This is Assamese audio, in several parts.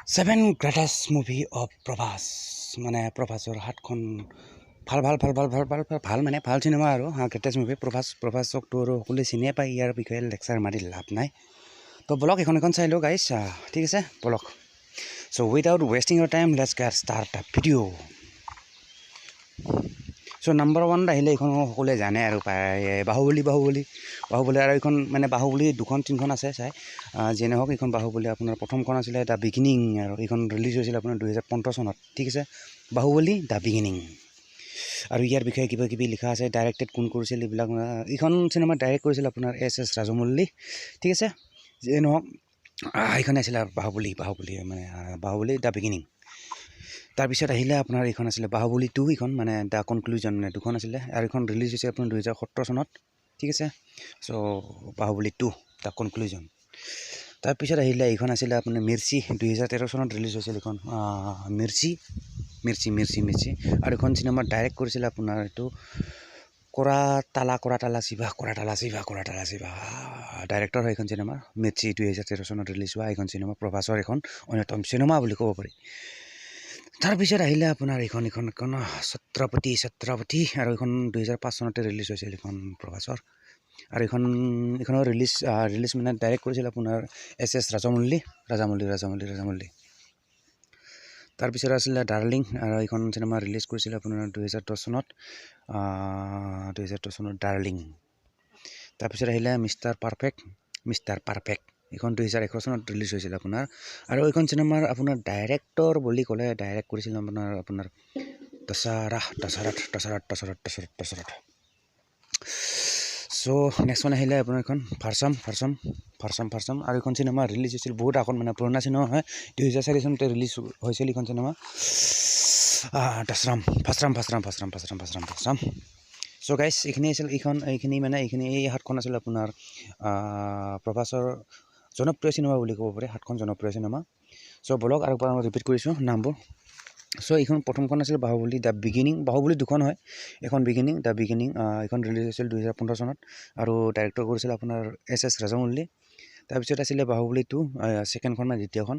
Seven greatest movie of Prabhas মানে প্ৰভাসৰ সাতখন ভাল মানে ভাল চিনেমা আৰু গ্ৰেটেষ্ট মুভি প্ৰভাসকতো আৰু সকলোৱে চিনিয়ে পায় ইয়াৰ বিষয়ে লেকচাৰ মাৰি লাভ নাই তো বলক এখন চাই লওঁ গাইছ ঠিক আছে বলক so' without wasting your time let's get start the video' so' number 1 আহিলে এইখন সকলোৱে জানে আৰু প্ৰায় বাহুবলী আৰু এইখন মানে বাহুবলী 2-3খন আছে চাই যেনে হওক এইখন বাহুবলী আপোনাৰ প্ৰথমখন আছিলে দ্য বিগিনিং আৰু এইখন ৰিলিজ হৈছিল আপোনাৰ 2015 চনত ঠিক আছে বাহুবলী দ্য বিগিনিং আৰু ইয়াৰ বিষয়ে কিবা লিখা আছে ডাইৰেক্টেড কোন কৰিছিল এইবিলাক এইখন চিনেমা ডাইৰেক্ট কৰিছিল আপোনাৰ এছ ৰাজমৌলী ঠিক আছে যেনে হওক এইখন আছিলে বাহুবলী মানে বাহুবলী দ্য বিগিনিং তাৰপিছত আহিলে আপোনাৰ এইখন আছিলে বাহুবলী 2 এইখন মানে দ্য কনক্লুজন মানে দুখন আছিলে আৰু এইখন ৰিলিজ হৈছে আপোনাৰ 2017 চনত ঠিক আছে চ' বাহুবলী 2 দ্য কনক্লুজন তাৰপিছত আহিলে এইখন আছিলে আপোনাৰ মিৰ্চি 2013 চনত ৰিলিজ হৈছিল এইখন মিৰ্চি আৰু এইখন চিনেমা ডাইৰেক্ট কৰিছিল আপোনাৰ এইটো কৰা তালা শিৱা ডাইৰেক্টৰ হয় এইখন চিনেমা মিৰ্চি 2013 চনত ৰিলিজ হোৱা এইখন চিনেমা প্ৰভাসৰ এখন অন্যতম চিনেমা বুলি ক'ব পাৰি তাৰপিছত আহিলে আপোনাৰ এইখন ছত্ৰপতি আৰু এইখন 2005 চনতে ৰিলিজ হৈছিল এইখন প্ৰভাসৰ আৰু এইখনৰ ৰিলিজ মানে ডাইৰেক্ট কৰিছিল আপোনাৰ এছ ৰাজমৌলী তাৰপিছত আছিলে ডাৰ্লিং আৰু এইখন চিনেমা ৰিলিজ কৰিছিল আপোনাৰ 2010 চনত ডাৰ্লিং তাৰপিছত আহিলে মিষ্টাৰ পাৰফেক্ট এইখন 2021 চনত ৰিলিজ হৈছিল আপোনাৰ আৰু এইখন চিনেমাৰ আপোনাৰ ডাইৰেক্টৰ বুলি ক'লে ডাইৰেক্ট কৰিছিল আপোনাৰ দশৰথ চ' নেক্সট আহিলে আপোনাৰ এখন ফাৰচাম আৰু এইখন চিনেমা ৰিলিজ হৈছিল বহুত আগত মানে পুৰণা চিনেমা হয় 2004 চনতে ৰিলিজ হৈছিল এইখন চিনেমা ফাৰচাম চ' গাইছ এইখিনি আছিল এই 7খন আছিল আপোনাৰ প্ৰভাসৰ জনপ্ৰিয় চিনেমা বুলি ক'ব পাৰি 7খন জনপ্ৰিয় চিনেমা চ' বলক আৰু এবাৰ ৰিপিট কৰিছোঁ নামবোৰ চ' এইখন প্ৰথমখন আছিল বাহুবলী দ্য বিগিনিং বাহুবলী 2খন হয় এখন দ্য বিগিনিং এইখন ৰিলিজ হৈছিল 2015 চনত আৰু ডাইৰেক্টৰ কৰিছিল আপোনাৰ এছ ৰাজমৌলী তাৰপিছত আছিলে বাহুবলী 2 ছেকেণ্ডখন মানে দ্বিতীয়খন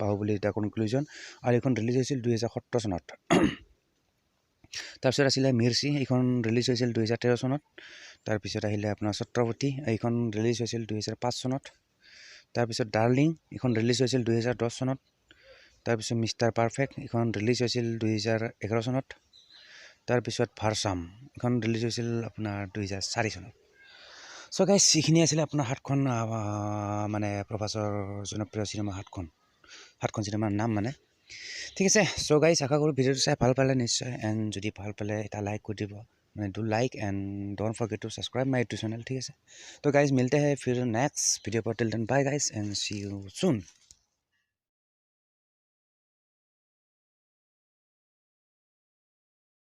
বাহুবলী দ্য কনক্লুজন আৰু এইখন ৰিলিজ হৈছিল 2017 চনত তাৰপিছত আছিলে মিৰ্চি এইখন ৰিলিজ হৈছিল 2013 চনত তাৰপিছত আহিলে আপোনাৰ ছত্ৰপতি এইখন ৰিলিজ হৈছিল 2005 চনত তাৰপিছত ডাৰ্লিং এইখন ৰিলিজ হৈছিল 2010 চনত তাৰপিছত মিষ্টাৰ পাৰফেক্ট এইখন ৰিলিজ হৈছিল 2011 চনত তাৰপিছত ফাৰচাম এইখন ৰিলিজ হৈছিল আপোনাৰ 2004 চনত চ' গাইছ এইখিনি আছিলে আপোনাৰ 7খন মানে প্ৰভাসৰ জনপ্ৰিয় চিনেমা 7খন চিনেমাৰ নাম মানে ঠিক আছে চ' গাইছ আশা কৰোঁ ভিডিঅ'টো চাই ভাল পালে নিশ্চয় এণ্ড যদি ভাল পালে এটা লাইক কৰি দিব মানে do like and don't forget to subscribe my YouTube channel ঠিক আছে তো গাইজ মিলতে हैं फिर नेक्स्ट वीडियो पर till then bye guys and see you soon